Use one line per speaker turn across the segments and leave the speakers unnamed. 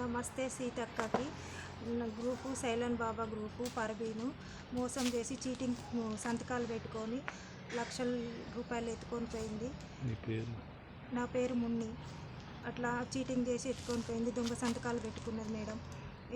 నమస్తే సీతక్కకి నా group silent బాబా group పర్వీను మోసం చేసి చీటింగ్ సంతకాలు పెట్టుకొని లక్షల రూపాయలు ఎత్తుకొని పోయింది. నా పేరు మున్ని. అట్లా చీటింగ్ చేసి ఎత్తుకొని పోయింది. దొంగ సంతకాలు పెట్టుకున్నది మేడం.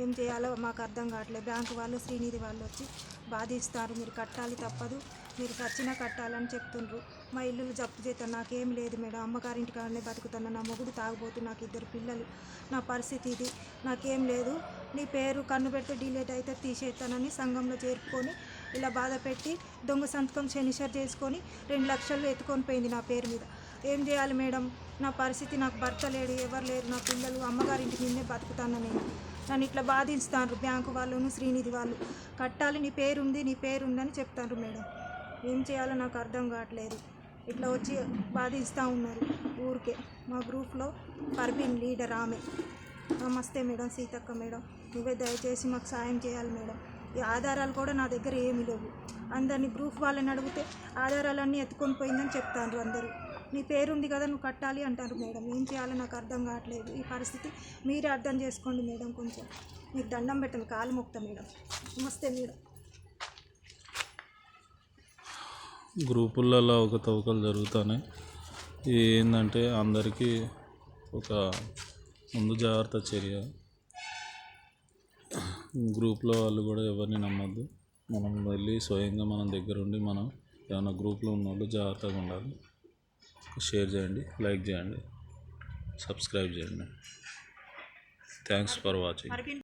ఏం చేయాలో మాకు అర్థం కావట్లేదు. బ్యాంకు వాళ్ళు శ్రీనిధి వాళ్ళు వచ్చి బాధిస్తారు, మీరు కట్టాలి తప్పదు, మీరు సచ్చినా కట్టాలని చెప్తుండ్రు. మా ఇల్లు జప్తు చేస్తాను. నాకేం లేదు మేడం, అమ్మగారింటి కాడనే బతుకుతాను. నా మొగుడు తాగుబోతు, నాకు 2 పిల్లలు, నా పరిస్థితి ఇది, నాకేం లేదు. నీ పేరు కన్ను పెడితే డిలీట్ అయితే తీసేస్తానని సంఘంలో చేరుకొని ఇలా బాధ పెట్టి దొంగ సంతకం సెనిషర్ చేసుకొని 2 లక్షలు ఎత్తుకొని పోయింది నా పేరు మీద. ఏం చేయాలి మేడం? నా పరిస్థితి, నాకు భర్త లేడు, ఎవరు లేరు, నా పిల్లలు, అమ్మగారింటి మీదే బతుకుతాను నేను. నన్ను ఇట్లా బాధిస్తారు బ్యాంకు వాళ్ళను శ్రీనిధి వాళ్ళు. కట్టాలి, నీ పేరు ఉంది, నీ పేరు ఉందని చెప్తారు మేడం. ఏం చేయాలో నాకు అర్థం కావట్లేదు. ఇట్లా వచ్చి బాధిస్తూ ఉన్నారు ఊరికే. మా గ్రూప్లో పర్వీన్ లీడర్ ఆమె. నమస్తే మేడం సీతక్క మేడం, నువ్వే దయచేసి మాకు సాయం చేయాలి మేడం. ఈ ఆధారాలు కూడా నా దగ్గర ఏమీ లేవు. అందరినీ గ్రూప్ వాళ్ళని అడిగితే ఆధారాలన్నీ ఎత్తుకొని పోయిందని చెప్తారు అందరూ. నీ పేరు ఉంది కదా, నువ్వు కట్టాలి అంటారు మేడం. ఏం చేయాలో నాకు అర్థం కావట్లేదు. ఈ పరిస్థితి మీరే అర్థం చేసుకోండి మేడం. కొంచెం మీకు దండం పెట్టండి, కాలు మొక్తా మేడం. నమస్తే మేడం.
గ్రూపులలో అవకతవకలు జరుగుతున్నాయి. ఏంటంటే అందరికీ ఒక ముందు జాగ్రత్త చర్య. గ్రూప్లో వాళ్ళు కూడా ఎవరిని నమ్మొద్దు. మనం వెళ్ళి స్వయంగా మనం దగ్గర ఉండి మనం ఏమైనా గ్రూప్లో ఉన్న వాళ్ళు జాగ్రత్తగా ఉండాలి. షేర్ చేయండి, లైక్ చేయండి, సబ్స్క్రైబ్ చేయండి. Thanks for watching.